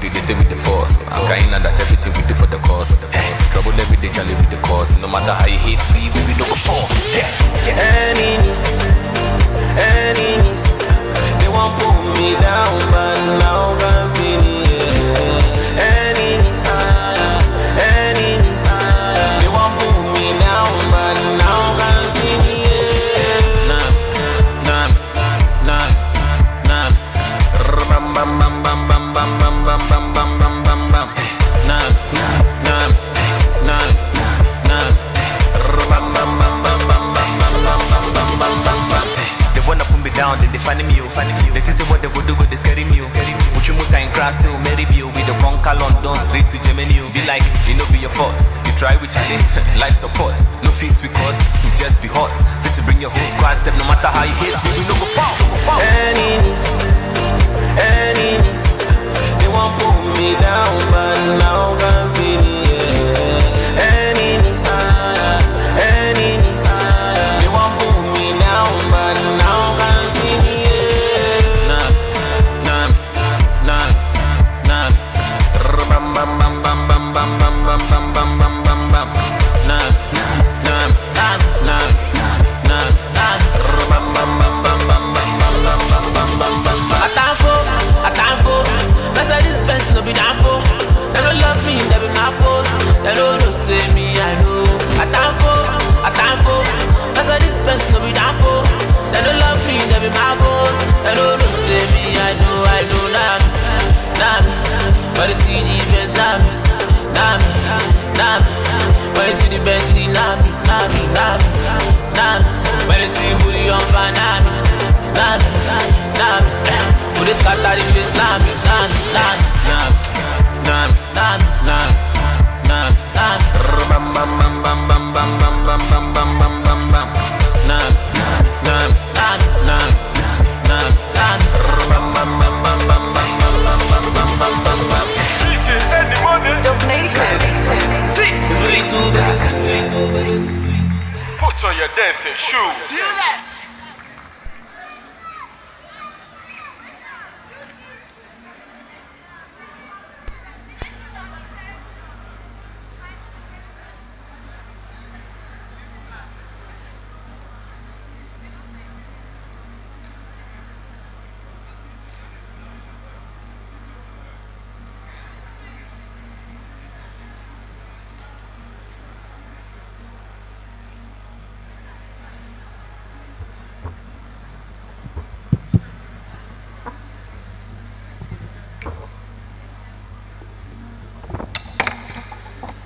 body, they say with the force. I'm kind of that everything we do for the cause. Trouble every day, Charlie with the cause. No matter how you hate me, we will no go fall. Enemies, they won't pull me down, but now can see me. Enemies, they won't pull me down, but now can see me. They wanna put me down, then they find me. They say what they go do, they scary me. Which you move time crash till marry you with the bunker London straight to Germany. Be like, it no be your fault. You try with Charlie, life support. No fix because you just be hot. Fit to bring your whole squad step, no matter how you hate me, we no go fall. Enemies, they won't pull me down, but now can see me. Enemies, they won't pull me down, but now can see me. They don't know say me, I know. I time for. That's how this best no be down for. They don't love me, they be my vote. They don't know say me, I know now. But they see the best now. But they see the best now. But they see booty on Panami. But they scatter the place now. Put on your dancing shoes. Feel that?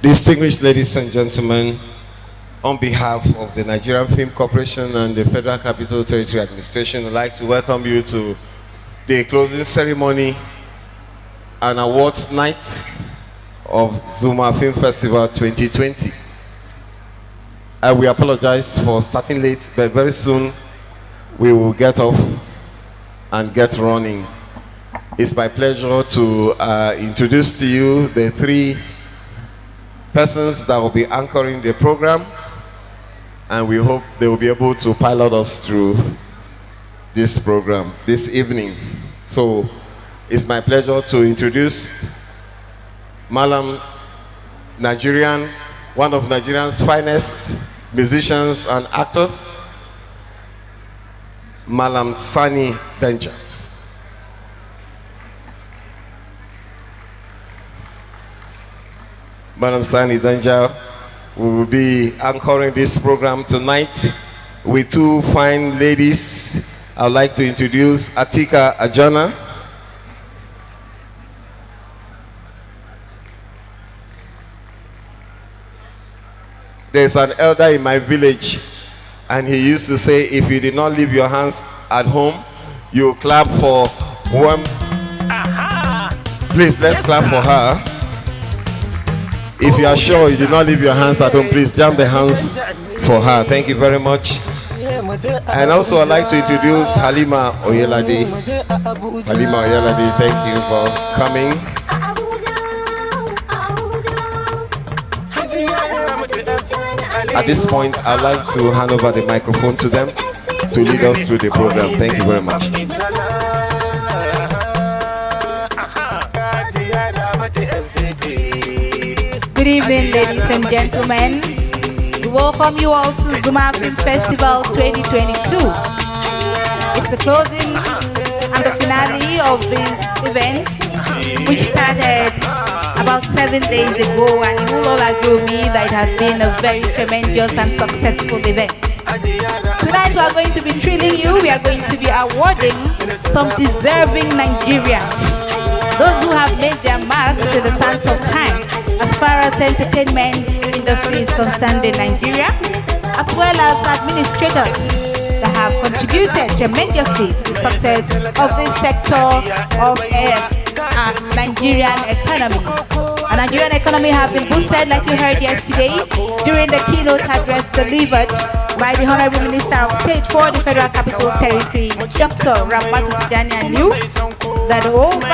Distinguished ladies and gentlemen, on behalf of the Nigerian Film Corporation and the Federal Capital Territory Administration, I'd like to welcome you to the closing ceremony and awards night of Zuma Film Festival 2020. We apologize for starting late, but very soon we will get off and get running. It's my pleasure to introduce to you the three persons that will be anchoring the program, and we hope they will be able to pilot us through this program this evening. So it's my pleasure to introduce Malam Nigerian, one of Nigeria's finest musicians and actors, Malam Sani Denja. Madam Sani Denja will be anchoring this program tonight with two fine ladies. I'd like to introduce Atika Ajana. There's an elder in my village, and he used to say, if you did not leave your hands at home, you clap for one. Please, let's clap for her. If you are sure you did not leave your hands at home, please jam the hands for her. Thank you very much. And also I'd like to introduce Halima Oyelade. Halima Oyelade, thank you for coming. At this point, I'd like to hand over the microphone to them to lead us through the program. Thank you very much. Good evening, ladies and gentlemen. We welcome you all to Zuma Film Festival 2022. It's the closing and the finale of this event, which started about 7 days ago, and you will all agree with me that it has been a very tremendous and successful event. Tonight we are going to be thrilling you. We are going to be awarding some deserving Nigerians, those who have made their marks to the sands of time as far as the entertainment industry is concerned in Nigeria, as well as administrators that have contributed tremendously to the success of this sector of Nigerian economy. The Nigerian economy has been boosted, like you heard yesterday, during the keynote address delivered by the Honorable Minister of State for the Federal Capital Territory, Dr. Ramatu Tijani, knew that over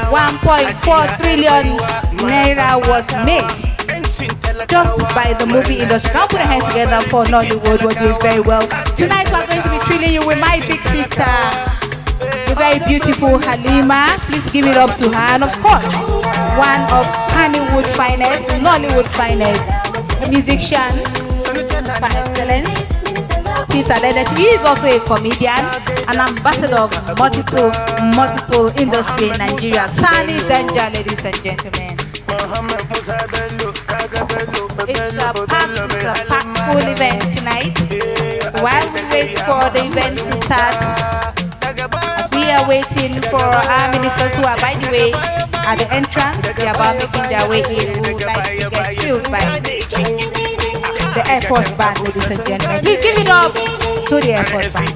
1.4 trillion naira was made just by the movie industry. Now put our hands together for Nollywood. We're doing very well. Tonight we're going to be thrilling you with my big sister, the very beautiful Halima. Please give it up to her. And of course, one of Hollywood finest, Nollywood finest, a musician by excellence. He is also a comedian, an ambassador of multiple industry in Nigeria. Sunny Danja, ladies and gentlemen. It's a packed full event tonight. While we wait for the event to start, as we are waiting for our ministers who are, by the way, at the entrance, they are about making their way in. We would like to get thrilled by the Air Force Band, ladies and gentlemen. Please give it up to the Air Force Band.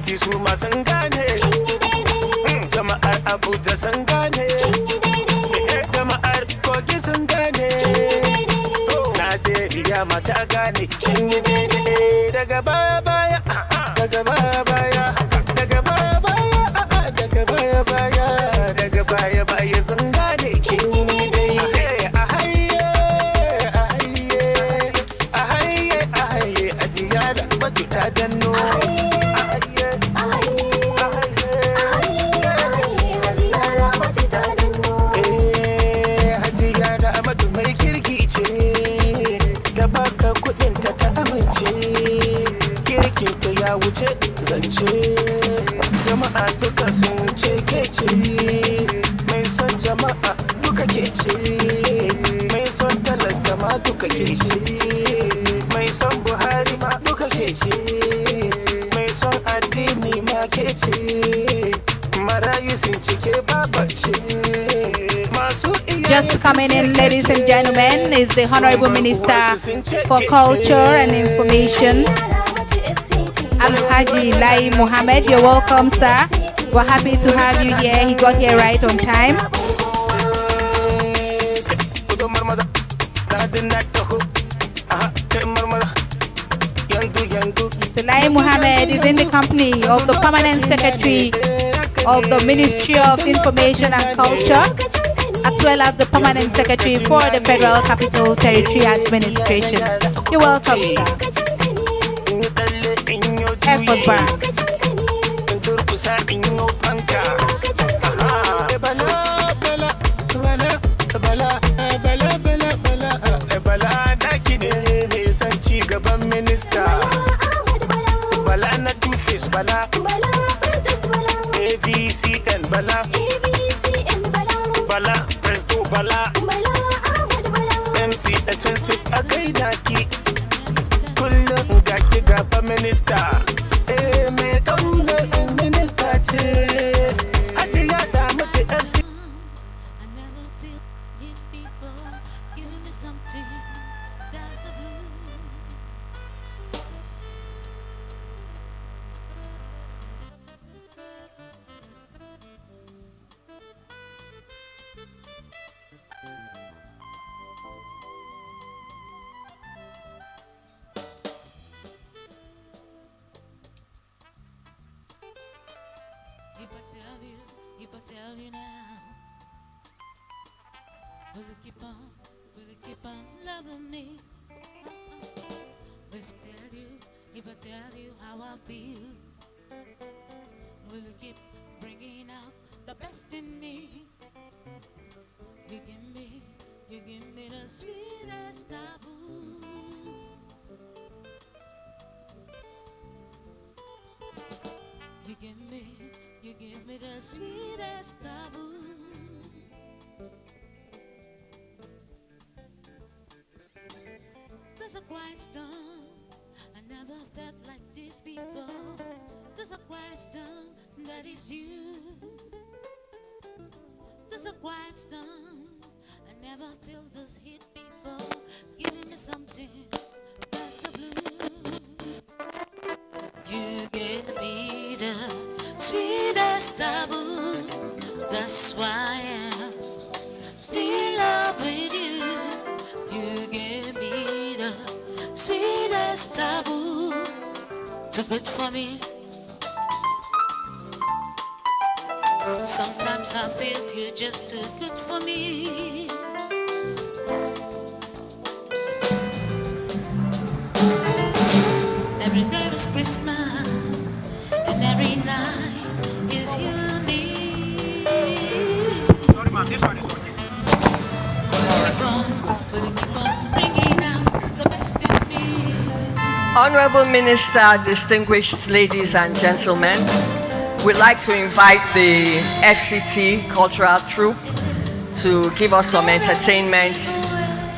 Just coming in, ladies and gentlemen, is the Honorable Minister for Culture and Information, Alhaji Lai Mohammed. You're welcome, sir. We're happy to have you here. He got here right on time. Mr. Lai Mohammed is in the company of the Permanent Secretary of the Ministry of Information and Culture, as well as the Permanent Secretary for the Federal Capital Territory Administration. You're welcome, Air Force Band. If I tell you now, will you keep on loving me? If I tell you how I feel, will you keep bringing out the best in me? Will sweetest taboo. You give me the sweetest taboo. There's a quiet storm, I never felt like this before. There's a quiet storm, that is you. There's a quiet storm, I never felt this heat before. Giving me something past the blue. You gave me the sweetest taboo. That's why I'm still in love with you. You gave me the sweetest taboo. Too good for me. Sometimes I feel you're just too good for me. Every day is Christmas, and every night is you and me. Sorry, ma'am, this one is working. Keep on bringing out the best in me. Honorable Minister, distinguished ladies and gentlemen, we'd like to invite the FCT Cultural Troupe to give us some entertainment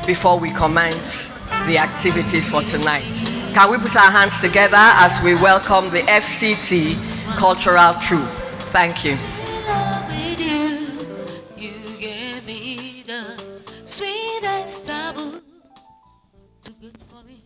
before we commence the activities for tonight. Can we put our hands together as we welcome the FCT Cultural Troupe? Thank you. You gave me the sweetest taboo. Too good for me.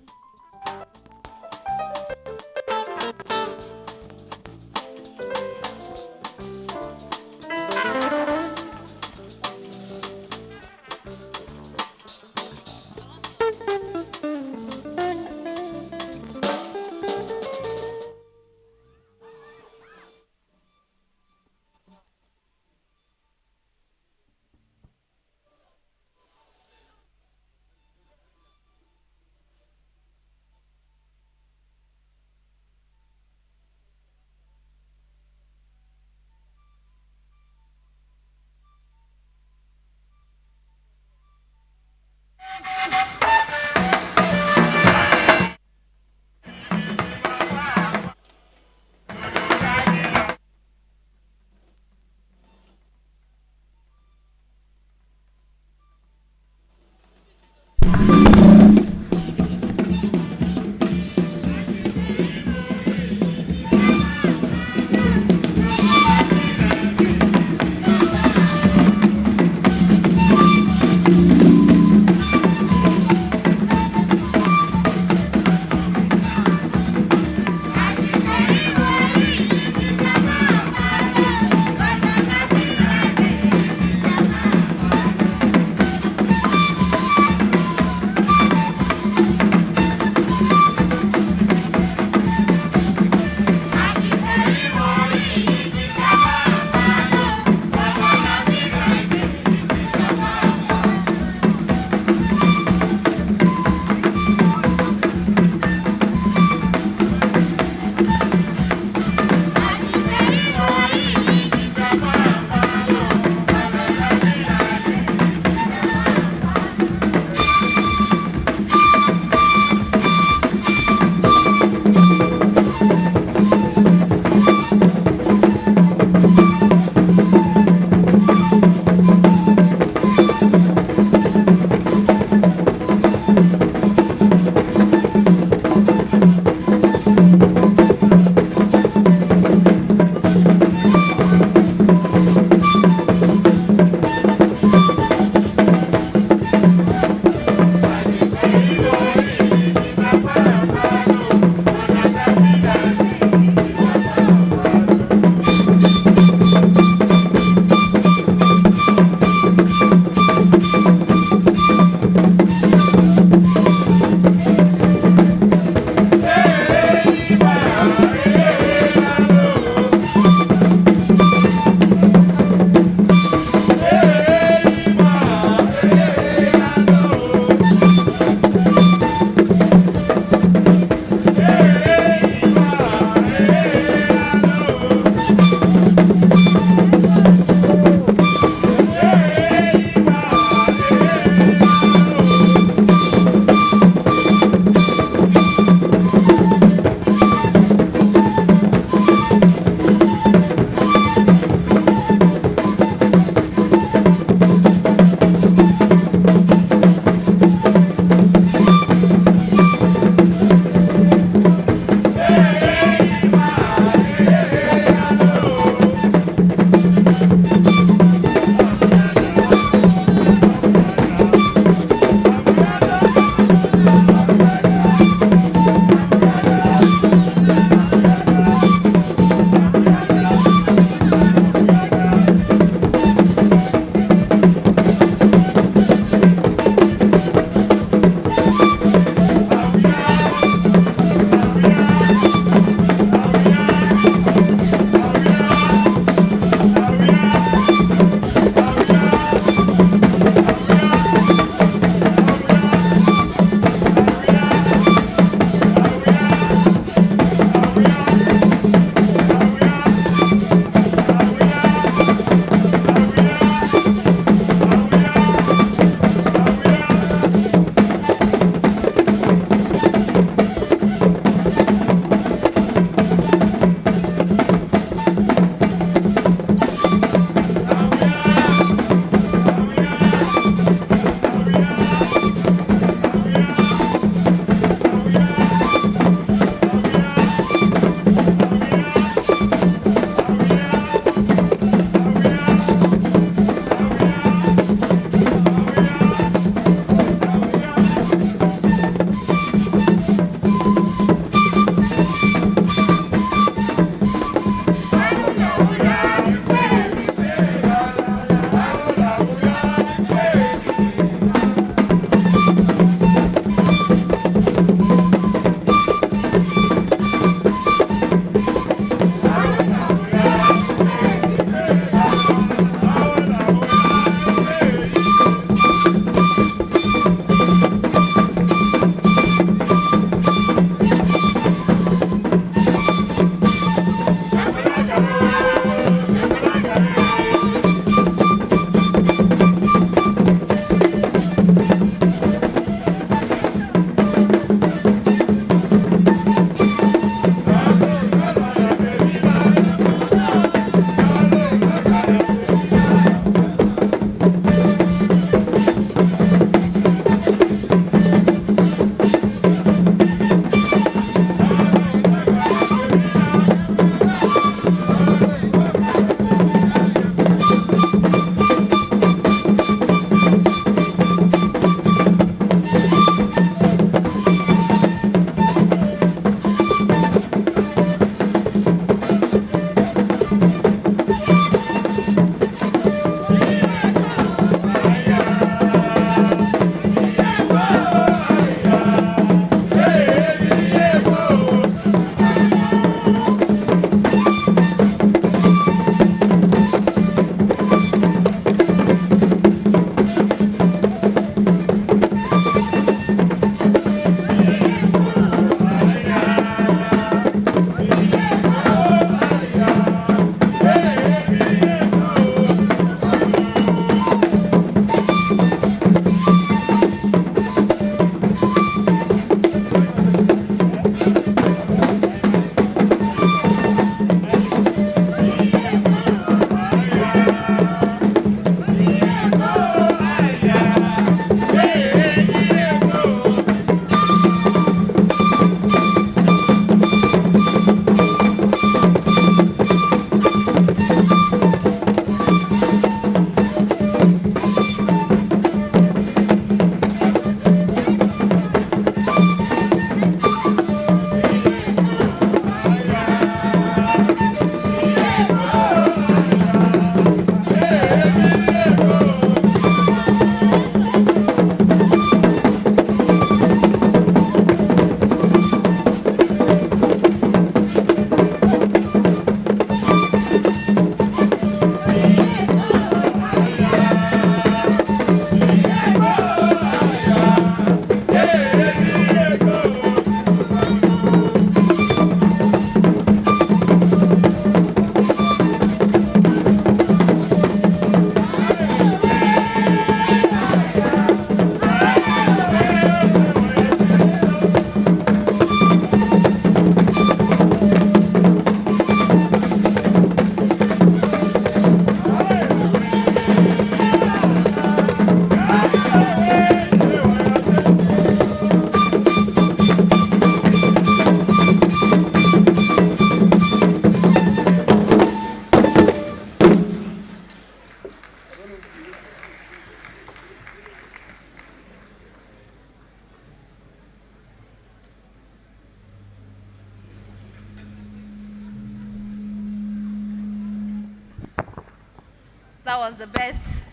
That was the best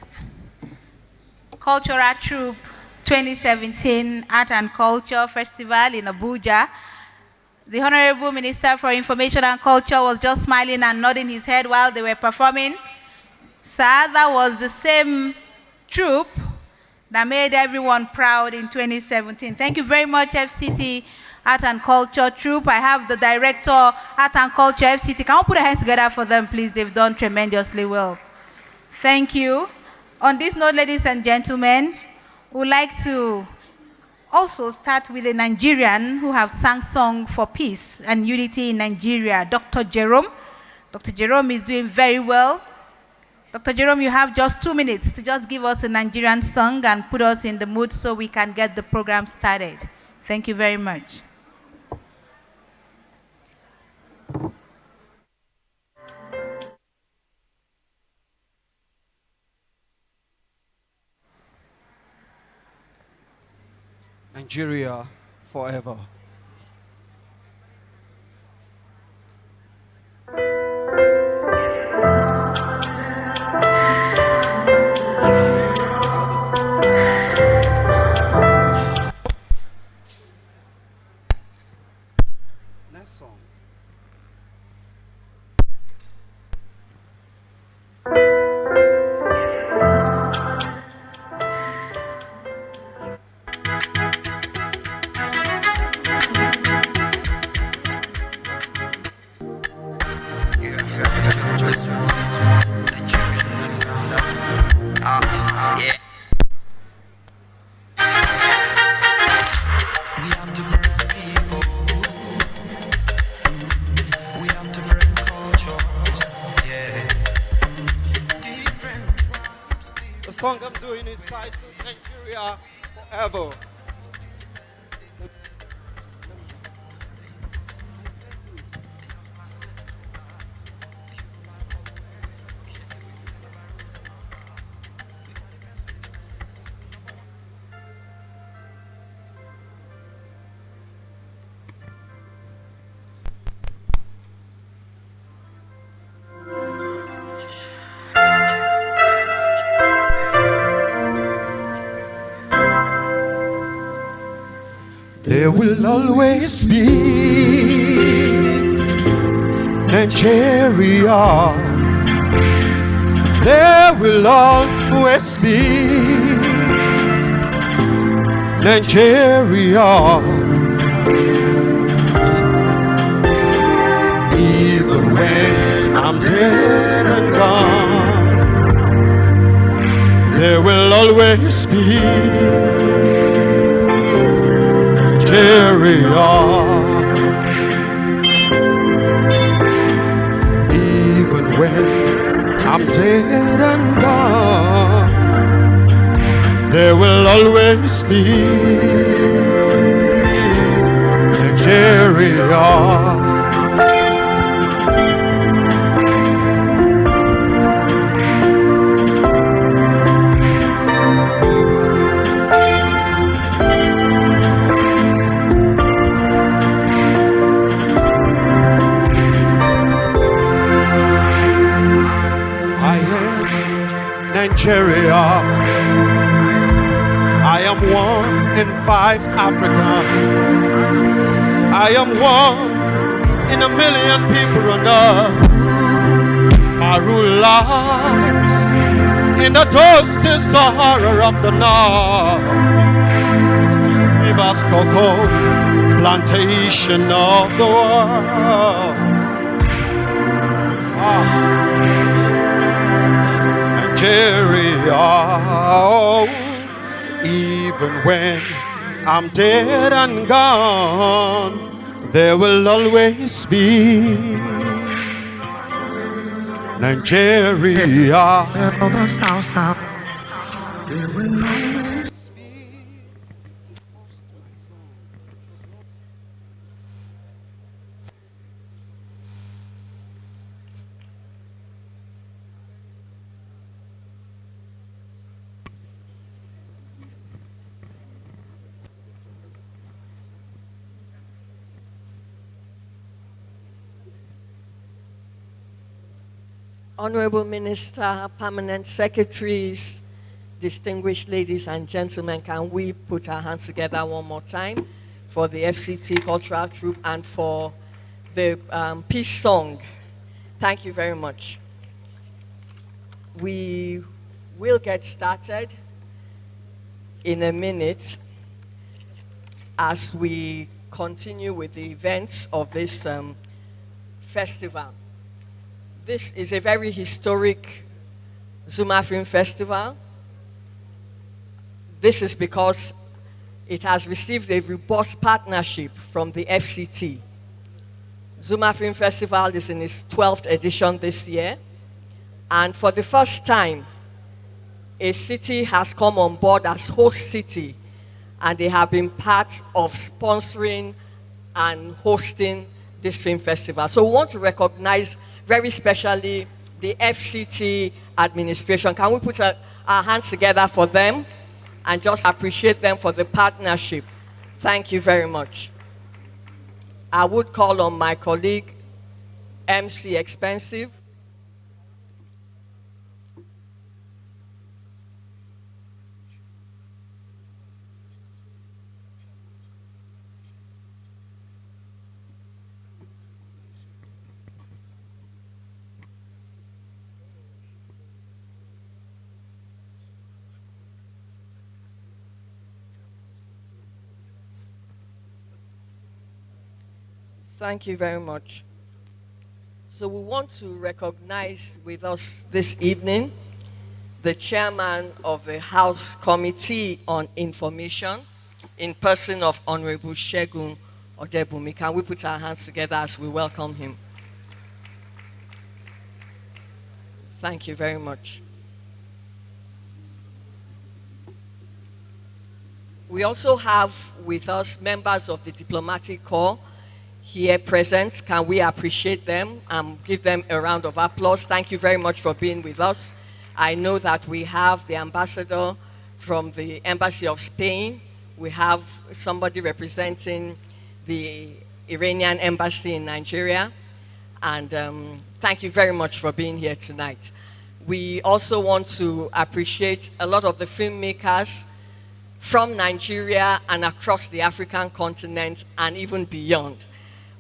cultural troupe 2017 Art and Culture Festival in Abuja. The Honorable Minister for Information and Culture was just smiling and nodding his head while they were performing. Sir, that was the same troupe that made everyone proud in 2017. Thank you very much, FCT Art and Culture Troupe. I have the Director, Art and Culture, FCT. Can we put a hand together for them, please? They've done tremendously well. Thank you. On this note, ladies and gentlemen, we'd like to also start with a Nigerian who have sang song for peace and unity in Nigeria, Dr. Jerome. Dr. Jerome is doing very well. Dr. Jerome, you have just 2 minutes to just give us a Nigerian song and put us in the mood so we can get the program started. Thank you very much. Nigeria forever. Next song. The song I'm doing is titled Nigeria Forever. There will always be Nigeria. There will always be Nigeria. Even when I'm dead and gone, there will always be Nigeria. Even when I'm dead and gone, there will always be Nigeria. Nigeria. I am 1 in 5 African. I am 1 in a million people on earth. I rule lives in the toasted Sahara of the North. Rivers, cocoa, plantation of the world. Nigeria, oh, even when I'm dead and gone, there will always be Nigeria. The South. There will always Honorable Minister, Permanent Secretaries, distinguished ladies and gentlemen, can we put our hands together one more time for the FCT Cultural Troupe and for the peace song? Thank you very much. We will get started in a minute as we continue with the events of this festival. This is a very historic Zuma Film Festival. This is because it has received a robust partnership from the FCT. Zuma Film Festival is in its 12th edition this year. And for the first time, a city has come on board as host city, and they have been part of sponsoring and hosting this film festival. So we want to recognize very specially the FCT administration. Can we put our hands together for them and just appreciate them for the partnership? Thank you very much. I would call on my colleague, MC Expensive. Thank you very much. So we want to recognize with us this evening the chairman of the House Committee on Information in person of Honorable Segun Odebumi. Can we put our hands together as we welcome him? Thank you very much. We also have with us members of the Diplomatic Corps here present. Can we appreciate them and give them a round of applause? Thank you very much for being with us. I know that we have the ambassador from the Embassy of Spain. We have somebody representing the Iranian Embassy in Nigeria. And thank you very much for being here tonight. We also want to appreciate a lot of the filmmakers from Nigeria and across the African continent and even beyond.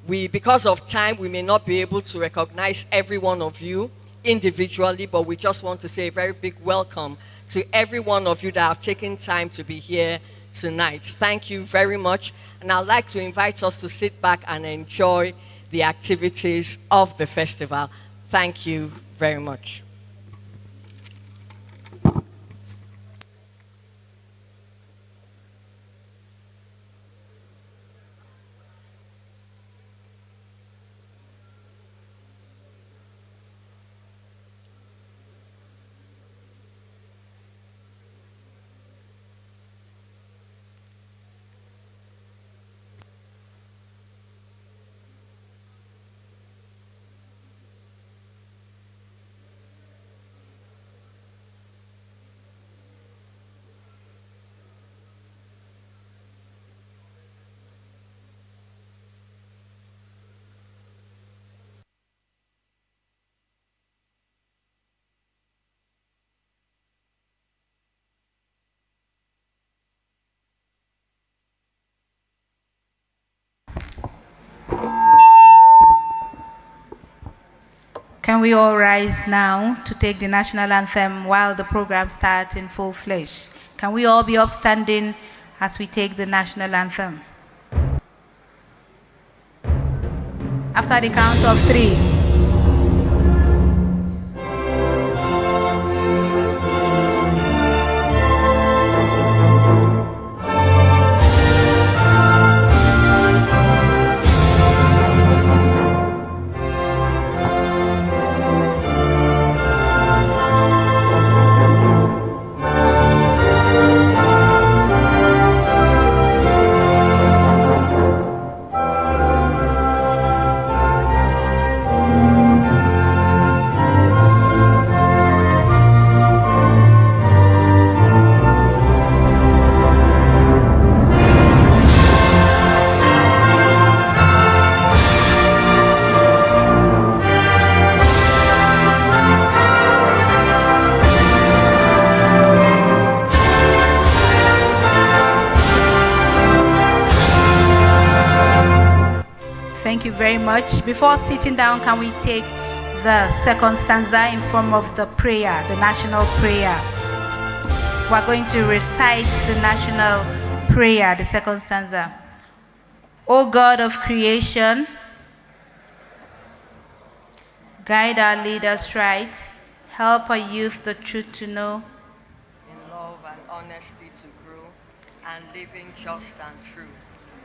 Because of time, we may not be able to recognize every one of you individually, but we just want to say a very big welcome to every one of you that have taken time to be here tonight. Thank you very much. And I'd like to invite us to sit back and enjoy the activities of the festival. Thank you very much. Can we all rise now to take the national anthem while the program starts in full flesh? Can we all be upstanding as we take the national anthem? After the count of 3. Thank you very much. Before sitting down, can we take the second stanza in form of the prayer, the national prayer? We're going to recite the national prayer, the second stanza. O God of creation, guide our leaders right, help our youth the truth to know, in love and honesty to grow, and living just and true.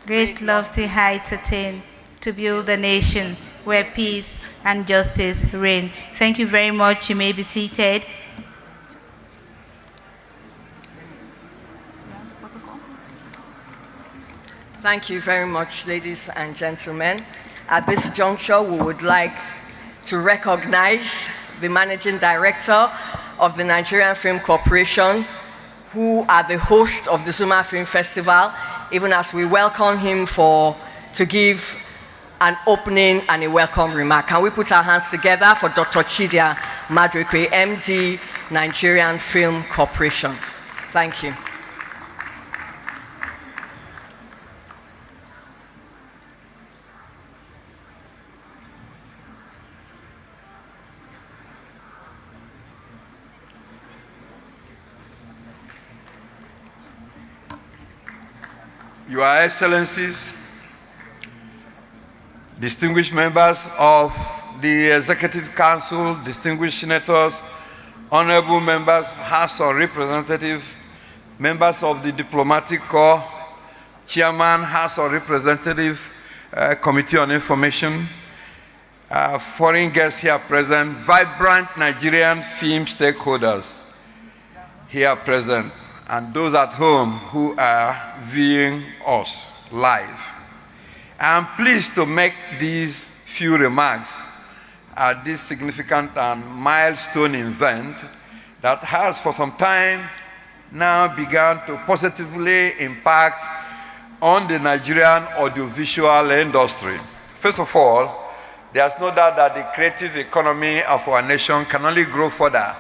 great lofty heights attain, to build a nation where peace and justice reign. Thank you very much. You may be seated. Thank you very much, ladies and gentlemen. At this juncture, we would like to recognize the Managing Director of the Nigerian Film Corporation, who are the host of the Zuma Film Festival, even as we welcome him to give an opening and a welcome remark. Can we put our hands together for Dr. Chidia Madrekwe, MD, Nigerian Film Corporation. Thank you. Your Excellencies, distinguished members of the Executive Council, distinguished senators, honorable members, House of Representatives, members of the Diplomatic Corps, Chairman, House of Representatives, Committee on Information, foreign guests here present, vibrant Nigerian film stakeholders here present, and those at home who are viewing us live. I am pleased to make these few remarks at this significant and milestone event that has for some time now begun to positively impact on the Nigerian audiovisual industry. First of all, there's no doubt that the creative economy of our nation can only grow further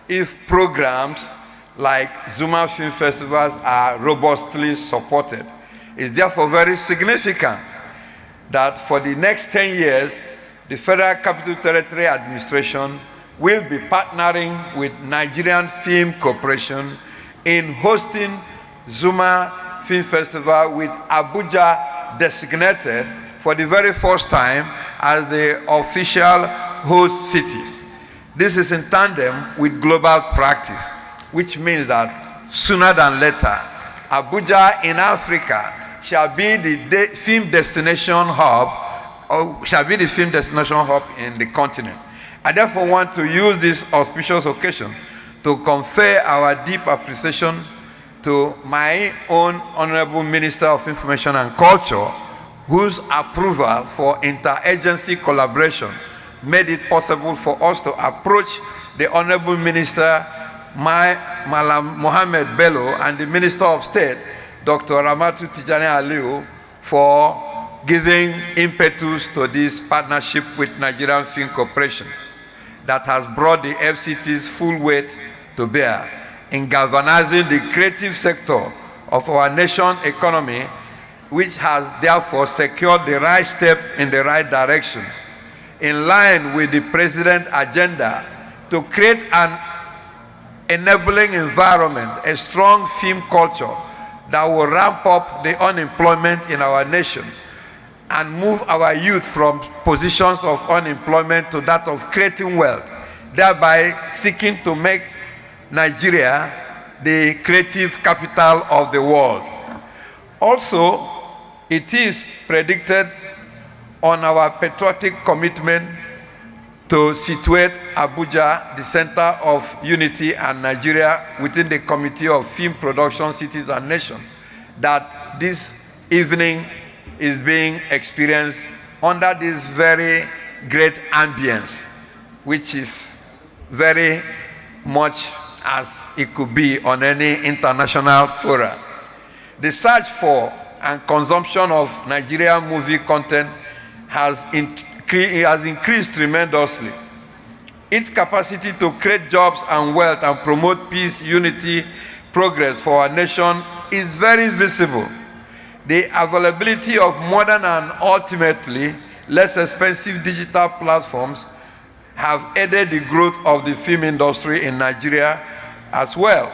if programs like Zuma Film Festivals are robustly supported. It's therefore very significant that for the next 10 years, the Federal Capital Territory Administration will be partnering with Nigerian Film Corporation in hosting Zuma Film Festival with Abuja designated for the very first time as the official host city. This is in tandem with global practice, which means that sooner than later, Abuja in Africa shall be the film destination hub, or shall be the film destination hub in the continent. I therefore want to use this auspicious occasion to confer our deep appreciation to my own Honorable Minister of Information and Culture, whose approval for interagency collaboration made it possible for us to approach the Honorable Minister Malam Mohammed Bello and the Minister of State, Dr. Ramatu Tijani Aliu, for giving impetus to this partnership with Nigerian Film Corporation that has brought the FCT's full weight to bear in galvanizing the creative sector of our nation's economy, which has therefore secured the right step in the right direction, in line with the President's agenda to create an enabling environment, a strong film culture that will ramp up the unemployment in our nation and move our youth from positions of unemployment to that of creating wealth, thereby seeking to make Nigeria the creative capital of the world. Also, it is predicted on our patriotic commitment to situate Abuja, the center of unity and Nigeria, within the Committee of Film Production, Cities and Nations, that this evening is being experienced under this very great ambience, which is very much as it could be on any international forum. The search for and consumption of Nigerian movie content has increased tremendously. Its capacity to create jobs and wealth and promote peace, unity, progress for our nation is very visible. The availability of modern and ultimately less expensive digital platforms have aided the growth of the film industry in Nigeria as well.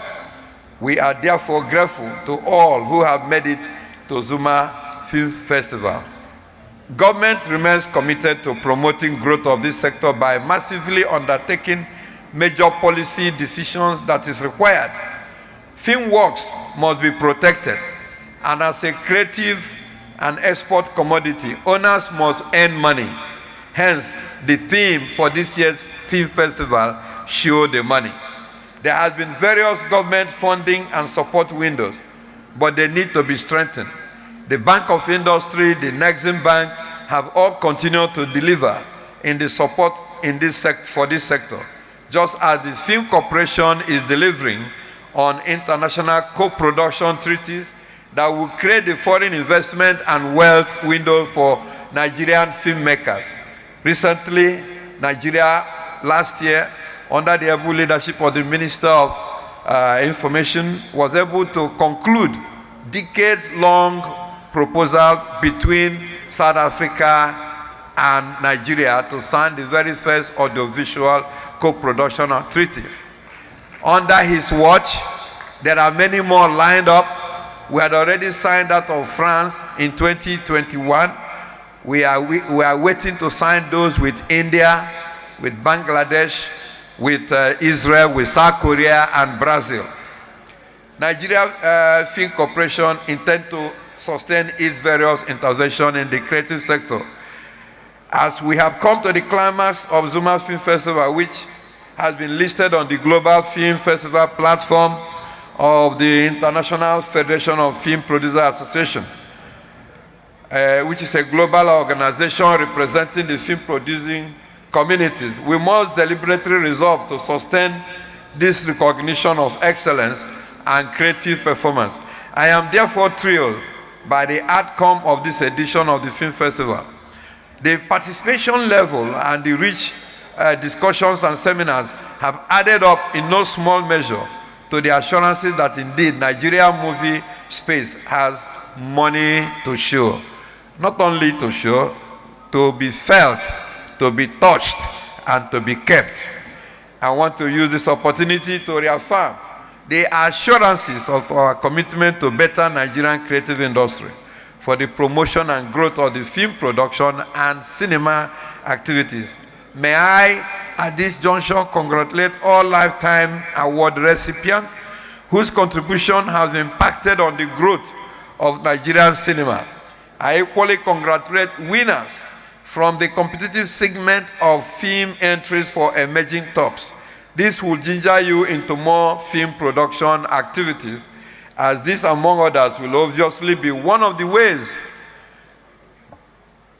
We are therefore grateful to all who have made it to Zuma Film Festival. Government remains committed to promoting growth of this sector by massively undertaking major policy decisions that is required. Film works must be protected, and as a creative and export commodity, owners must earn money. Hence, the theme for this year's film festival, Show the Money. There has been various government funding and support windows, but they need to be strengthened. The Bank of Industry, the Nexim Bank, have all continued to deliver in the support in this for this sector, just as the Film Corporation is delivering on international co-production treaties that will create the foreign investment and wealth window for Nigerian filmmakers. Recently, Nigeria, last year, under the able leadership of the Minister of Information, was able to conclude decades-long proposal between South Africa and Nigeria to sign the very first audiovisual co-production treaty. Under his watch, there are many more lined up. We had already signed that of France in 2021. We are waiting to sign those with India, with Bangladesh, with Israel, with South Korea, and Brazil. Nigeria Film Corporation intends to sustain its various interventions in the creative sector. As we have come to the climax of Zuma Film Festival, which has been listed on the Global Film Festival platform of the International Federation of Film Producers Association, which is a global organization representing the film producing communities, we must deliberately resolve to sustain this recognition of excellence and creative performance. I am therefore thrilled by the outcome of this edition of the Film Festival. The participation level and the rich discussions and seminars have added up in no small measure to the assurances that indeed Nigeria movie space has money to show. Not only to show, to be felt, to be touched, and to be kept. I want to use this opportunity to reaffirm the assurances of our commitment to better Nigerian creative industry for the promotion and growth of the film production and cinema activities. May I, at this juncture, congratulate all lifetime award recipients whose contribution has impacted on the growth of Nigerian cinema. I equally congratulate winners from the competitive segment of film entries for emerging tops. This will ginger you into more film production activities, as this, among others, will obviously be one of the ways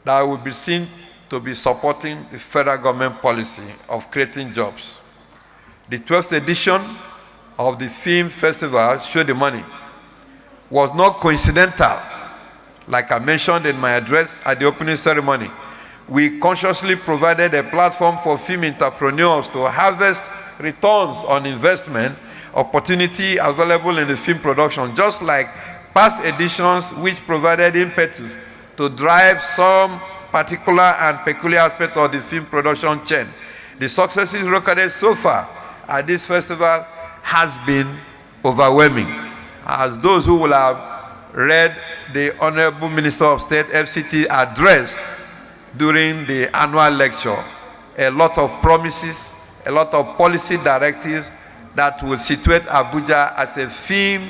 that will be seen to be supporting the federal government policy of creating jobs. The 12th edition of the Film Festival, Show the Money, was not coincidental. Like I mentioned in my address at the opening ceremony, we consciously provided a platform for film entrepreneurs to harvest returns on investment opportunity available in the film production, just like past editions which provided impetus to drive some particular and peculiar aspect of the film production chain. The successes recorded so far at this festival has been overwhelming. As those who will have read the Honorable Minister of State FCT address during the annual lecture, a lot of promises, a lot of policy directives that will situate Abuja as a film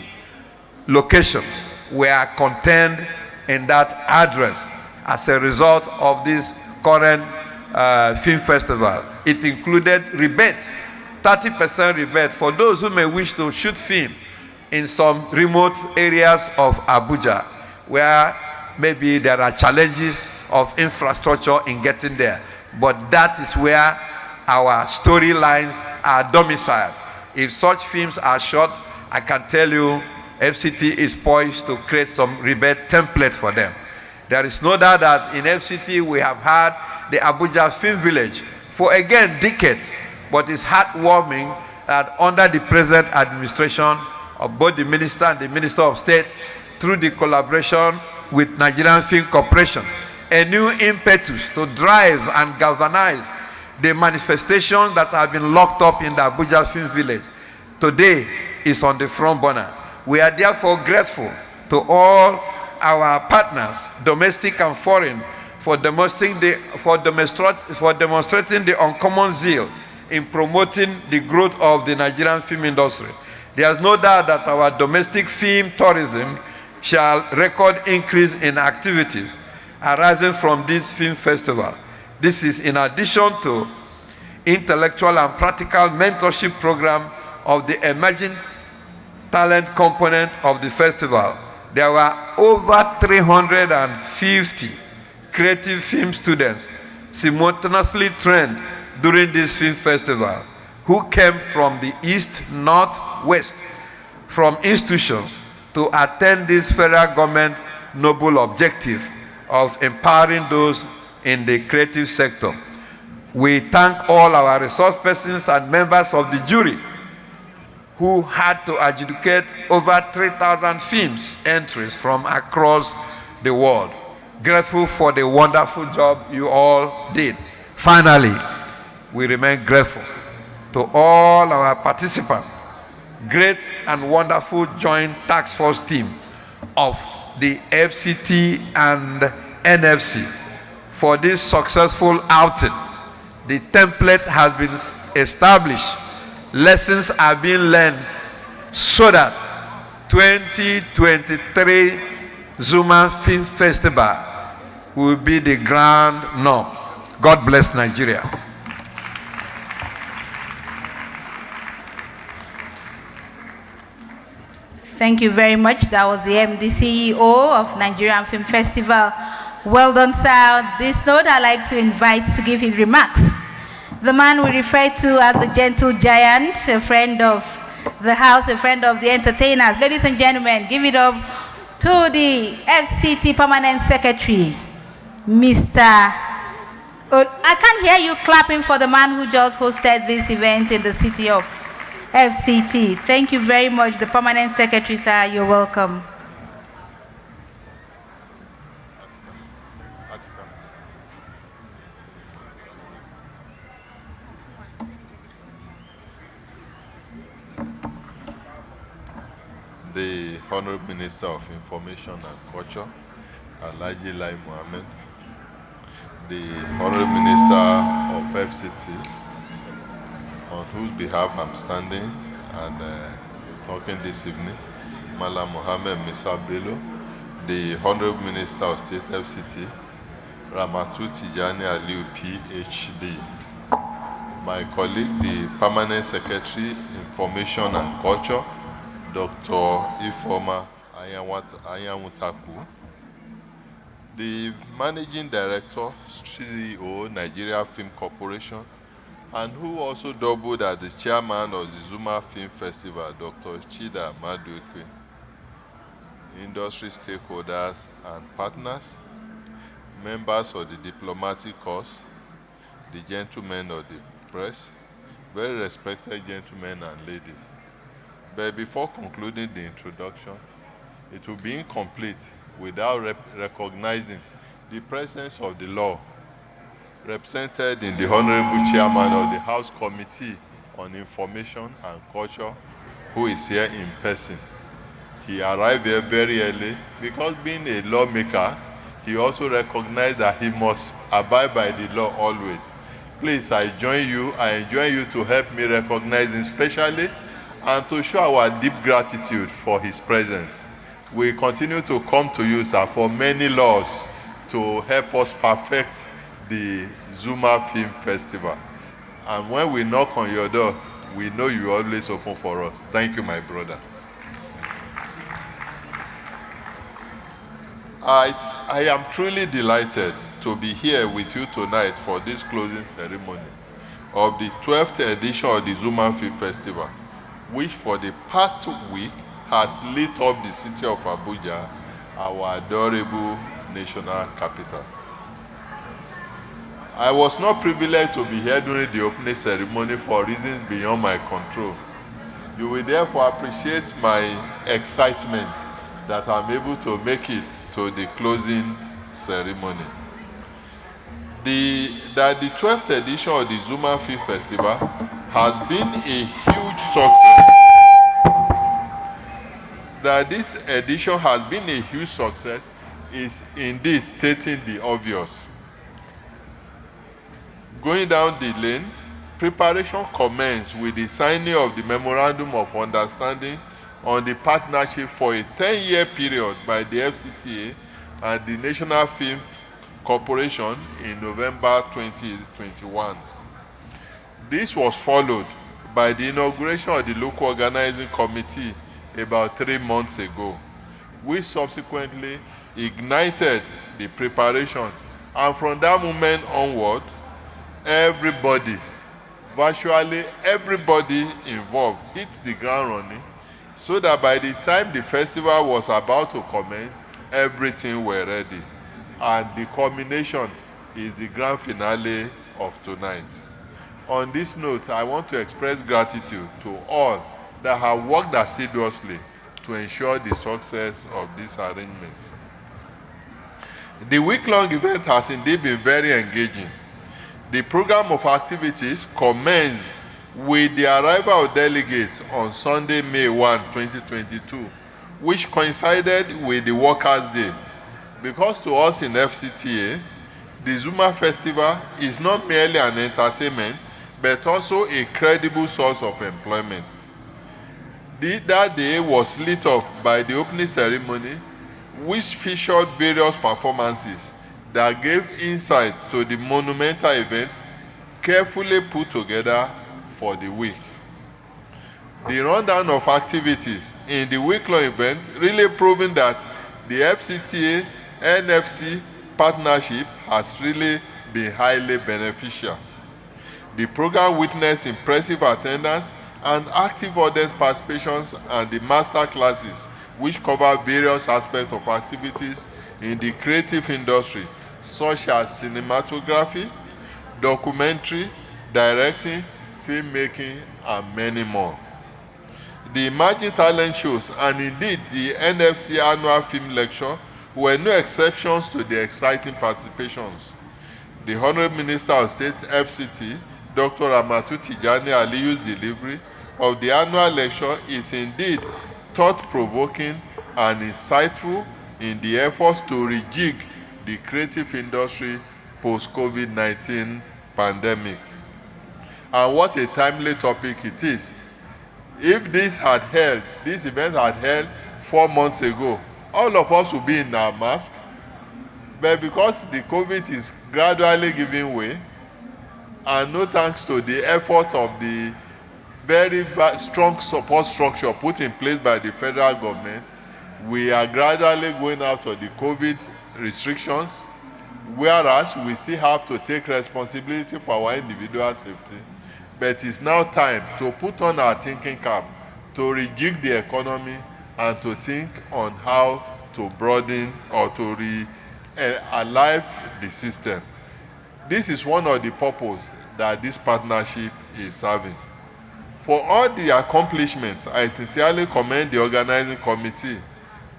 location were contained in that address as a result of this current film festival. It included rebate, 30% rebate for those who may wish to shoot film in some remote areas of Abuja where maybe there are challenges of infrastructure in getting there. But that is where our storylines are domiciled. If such films are shot, I can tell you FCT is poised to create some rebate template for them. There is no doubt that in FCT we have had the Abuja Film Village for again decades, but it's heartwarming that under the present administration of both the Minister and the Minister of State, through the collaboration with Nigerian Film Corporation, a new impetus to drive and galvanize the manifestations that have been locked up in the Abuja Film Village. Today is on the front burner. We are therefore grateful to all our partners, domestic and foreign, for demonstrating the uncommon zeal in promoting the growth of the Nigerian film industry. There is no doubt that our domestic film tourism shall record increase in activities arising from this film festival. This is in addition to intellectual and practical mentorship program of the emerging talent component of the festival. There were over 350 creative film students simultaneously trained during this film festival who came from the east, north, west, from institutions to attend this federal government noble objective of empowering those in the creative sector. We thank all our resource persons and members of the jury who had to adjudicate over 3,000 films entries from across the world. Grateful for the wonderful job you all did. Finally, we remain grateful to all our participants, great and wonderful joint task force team of the FCT and NFC for this successful outing. The template has been established. Lessons are being learned so that 2023 Zuma Film Festival will be the grand norm. God bless Nigeria. Thank you very much. That was the MD CEO of Nigerian Film Festival. Well done, sir. On this note, I'd like to invite to give his remarks the man we refer to as the gentle giant, a friend of the house, a friend of the entertainers. Ladies and gentlemen, give it up to the FCT Permanent Secretary, Mr. I can't hear you clapping for the man who just hosted this event in the city of FCT. Thank you very much, the Permanent Secretary, sir. You're welcome. The Honorable Minister of Information and Culture, Alhaji Lai Mohammed, the Honorable Minister of FCT, on whose behalf I'm standing and talking this evening, Malam Mohammed Misa Bello, the Honorable Minister of State FCT, Ramatu Tijani Aliu PhD, my colleague, the Permanent Secretary, Information and Culture, Dr. Ifoma Ayanwutaku, the Managing Director, CEO, Nigeria Film Corporation, and who also doubled as the Chairman of the Zuma Film Festival, Dr. Chida Maduekwe, industry stakeholders and partners, members of the diplomatic corps, the gentlemen of the press, very respected gentlemen and ladies. But before concluding the introduction, it will be incomplete without recognizing the presence of the law represented in the Honorable Chairman of the House Committee on Information and Culture, who is here in person. He arrived here very early because being a lawmaker, he also recognized that he must abide by the law always. Please, I join you to help me recognize him specially and to show our deep gratitude for his presence. We continue to come to you, sir, for many laws to help us perfect the Zuma Film Festival. And when we knock on your door, we know you always open for us. Thank you, my brother. I am truly delighted to be here with you tonight for this closing ceremony of the 12th edition of the Zuma Film Festival, which for the past week has lit up the city of Abuja, our adorable national capital. I was not privileged to be here during the opening ceremony for reasons beyond my control. You will therefore appreciate my excitement that I'm able to make it to the closing ceremony. That the 12th edition of the Zuma Film Festival has been a huge success. That this edition has been a huge success is indeed stating the obvious. Going down the lane, preparation commenced with the signing of the Memorandum of Understanding on the partnership for a 10-year period by the FCTA and the National Film Corporation in November 2021. This was followed by the inauguration of the local organizing committee about 3 months ago, which subsequently ignited the preparation, and from that moment onward, virtually everybody involved hit the ground running, so that by the time the festival was about to commence, everything were ready. And the culmination is the grand finale of tonight. On this note, I want to express gratitude to all that have worked assiduously to ensure the success of this arrangement. The week-long event has indeed been very engaging. The program of activities commenced with the arrival of delegates on Sunday, May 1, 2022, which coincided with the Workers' Day. Because to us in FCTA, the Zuma Festival is not merely an entertainment, but also a credible source of employment. That day was lit up by the opening ceremony, which featured various performances that gave insight to the monumental events carefully put together for the week. The rundown of activities in the week-long event really proving that the FCTA NFC partnership has really been highly beneficial. The program witnessed impressive attendance and active audience participations and the master classes, which cover various aspects of activities in the creative industry, such as cinematography, documentary, directing, filmmaking, and many more. The emerging talent shows and indeed the NFC annual film lecture were no exceptions to the exciting participations. The Honorable Minister of State FCT, Dr. Ramatu Tijani Aliyu's delivery of the annual lecture is indeed thought-provoking and insightful in the efforts to rejig the creative industry post-COVID-19 pandemic. And what a timely topic it is. If this event had held 4 months ago, all of us would be in our mask. But because the COVID is gradually giving way, and no thanks to the effort of the very strong support structure put in place by the federal government, we are gradually going out of the COVID restrictions, whereas we still have to take responsibility for our individual safety. But it's now time to put on our thinking cap, to rejig the economy, and to think on how to broaden or to alive the system. This is one of the purposes that this partnership is serving. For all the accomplishments, I sincerely commend the organizing committee,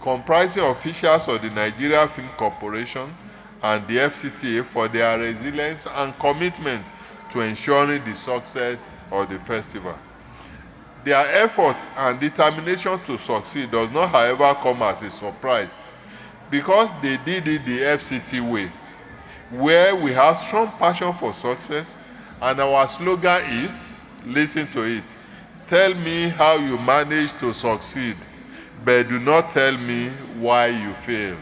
comprising officials of the Nigeria Film Corporation and the FCTA, for their resilience and commitment to ensuring the success of the festival. Their efforts and determination to succeed does not, however, come as a surprise, because they did it the FCT way, where we have strong passion for success, and our slogan is, listen to it, tell me how you managed to succeed, but do not tell me why you failed.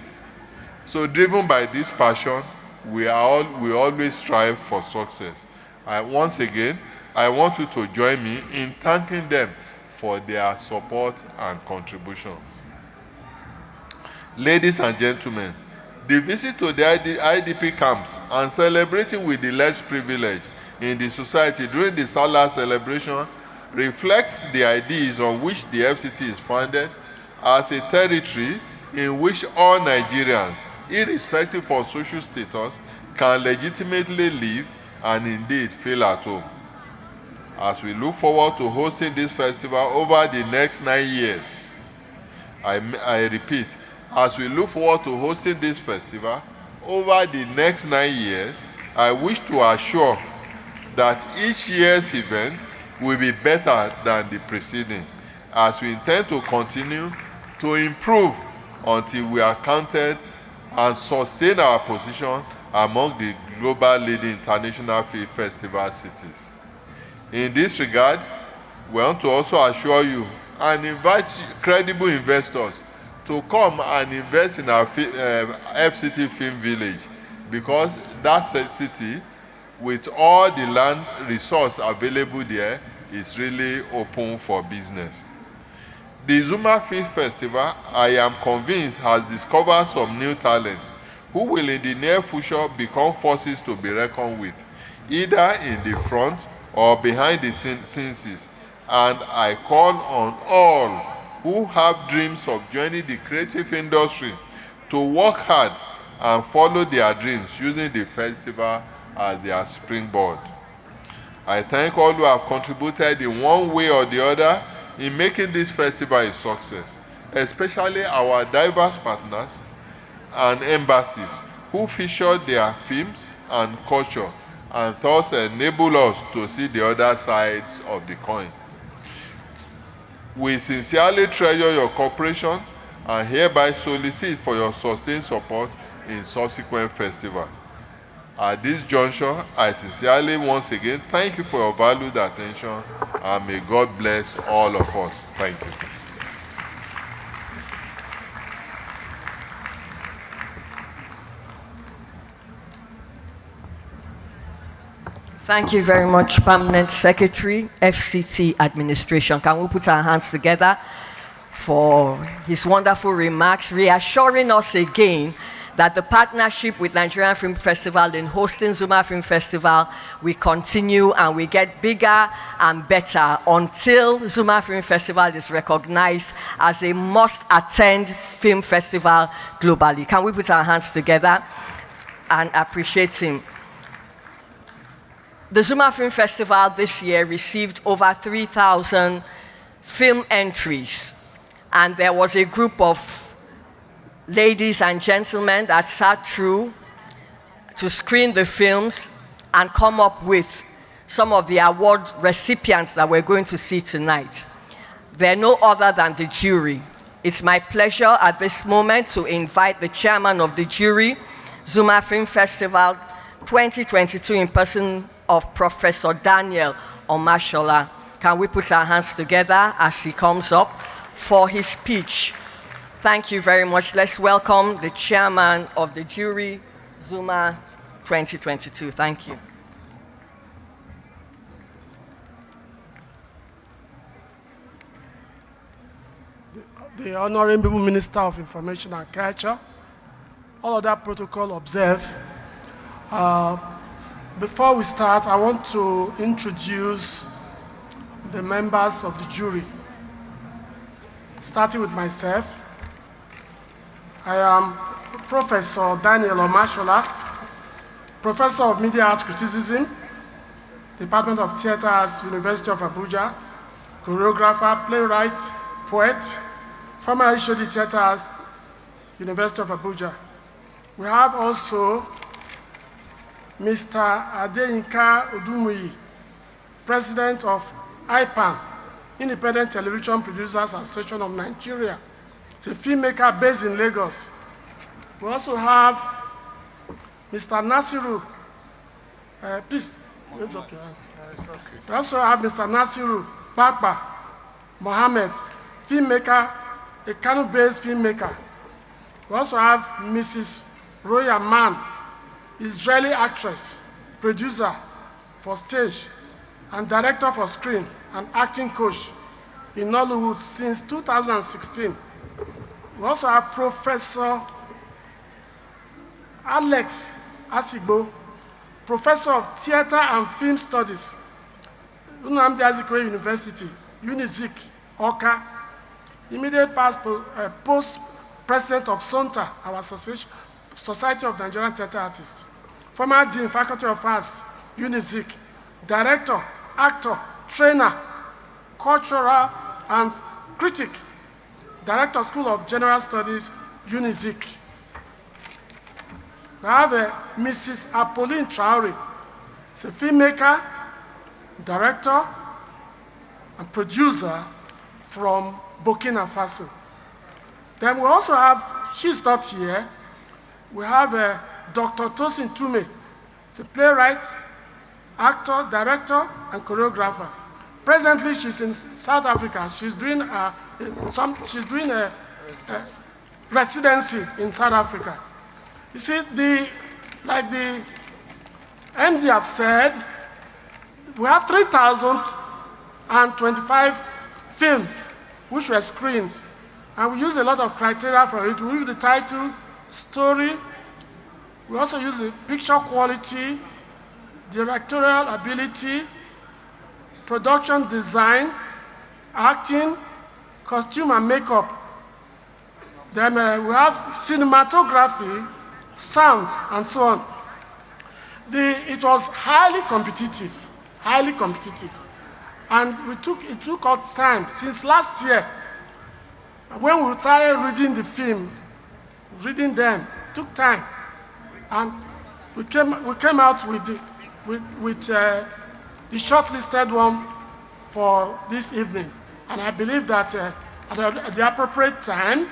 So driven by this passion, we always strive for success. And once again, I want you to join me in thanking them for their support and contribution. Ladies and gentlemen, the visit to the IDP camps and celebrating with the less privileged in the society during the Salah celebration reflects the ideas on which the FCT is founded as a territory in which all Nigerians, irrespective of social status, can legitimately live and indeed feel at home. As we look forward to hosting this festival over the next 9 years, I repeat, as we look forward to hosting this festival over the next 9 years, I wish to assure that each year's event will be better than the preceding, as we intend to continue to improve until we are counted and sustain our position among the global leading international film festival cities. In this regard, we want to also assure you and invite credible investors to come and invest in our FCT Film Village, because that city, with all the land resource available there, is really open for business. The Zuma Film Festival, I am convinced, has discovered some new talents who will in the near future become forces to be reckoned with, either in the front or behind the scenes. And I call on all who have dreams of joining the creative industry to work hard and follow their dreams using the festival as their springboard. I thank all who have contributed in one way or the other in making this festival a success, especially our diverse partners and embassies who featured their films and culture and thus enable us to see the other sides of the coin. We sincerely treasure your cooperation and hereby solicit for your sustained support in subsequent festivals. At this juncture, I sincerely once again thank you for your valued attention, and may God bless all of us. Thank you. Thank you very much, Permanent Secretary, FCT Administration. Can we put our hands together for his wonderful remarks, reassuring us again that the partnership with Nigerian Film Festival in hosting Zuma Film Festival will continue and we get bigger and better until Zuma Film Festival is recognized as a must-attend film festival globally. Can we put our hands together and appreciate him? The Zuma Film Festival this year received over 3,000 film entries, and there was a group of ladies and gentlemen that sat through to screen the films and come up with some of the award recipients that we're going to see tonight. They're no other than the jury. It's my pleasure at this moment to invite the chairman of the jury, Zuma Film Festival 2022, in person of Professor Daniel Omashola. Can we put our hands together as he comes up for his speech? Thank you very much. Let's welcome the chairman of the jury, Zuma 2022. Thank you. The Honorable Minister of Information and Culture, all of that protocol observed. Before we start, I want to introduce the members of the jury, starting with myself. I am Professor Daniel Omashola, Professor of Media Arts Criticism, Department of Theatre Arts, University of Abuja, choreographer, playwright, poet, former HOD Theatre Arts, University of Abuja. We have also Mr. Adeyinka Odumuyi, President of IPAN, Independent Television Producers Association of Nigeria. It's a filmmaker based in Lagos. We also have Mr. Nasiru. Please, raise up your hand. We also have Mr. Nasiru Bakba Mohammed, filmmaker, a Kano-based filmmaker. We also have Mrs. Roya Man, Israeli actress, producer for stage, and director for screen and acting coach in Nollywood since 2016. We also have Professor Alex Asigbo, Professor of Theatre and Film Studies, Nnamdi Azikiwe University, UNIZIK, Oka, immediate past post-president of SONTA, our association, Society of Nigerian Theatre Artists, former Dean, Faculty of Arts, UNIZIK, Director, Actor, Trainer, Cultural and Critic, Director, School of General Studies, UNIZIK. We have Mrs. Apolline Traore. She's a filmmaker, director, and producer from Burkina Faso. Then we also have, she's not here, we have Dr. Tosin Tume. She's a playwright, actor, director, and choreographer. Presently, she's in South Africa. She's doing a residency in South Africa. You see, like the MD have said, we have 3,025 films which were screened, and we use a lot of criteria for it. We use the title, story. We also use the picture quality, directorial ability, production design, acting, costume and makeup. Then we have cinematography, sound, and so on. It was highly competitive, and it took us time. Since last year, when we started reading the film, reading them, it took time, and we came out with the shortlisted one for this evening. And I believe that at the appropriate time,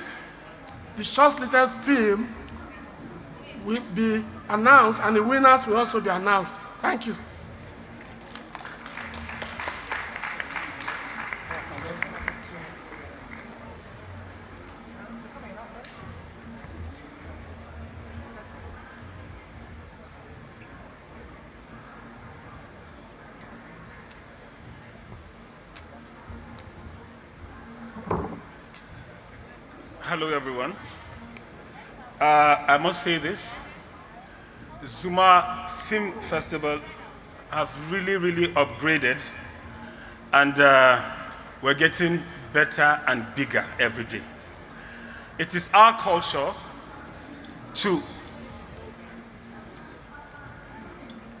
the shortlisted film will be announced, and the winners will also be announced. Thank you. Hello, everyone. I must say this. Zuma Film Festival have really upgraded, and we're getting better and bigger every day. It is our culture to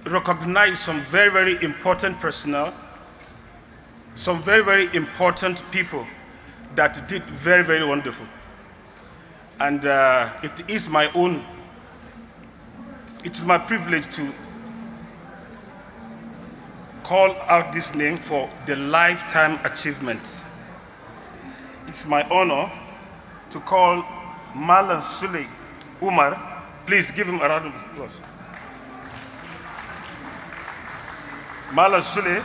recognize some very important personnel, some very important people that did very wonderful. And it is my privilege to call out this name for the lifetime achievement. It's my honor to call Malan Sule Umar. Please give him a round of applause. Malan Sule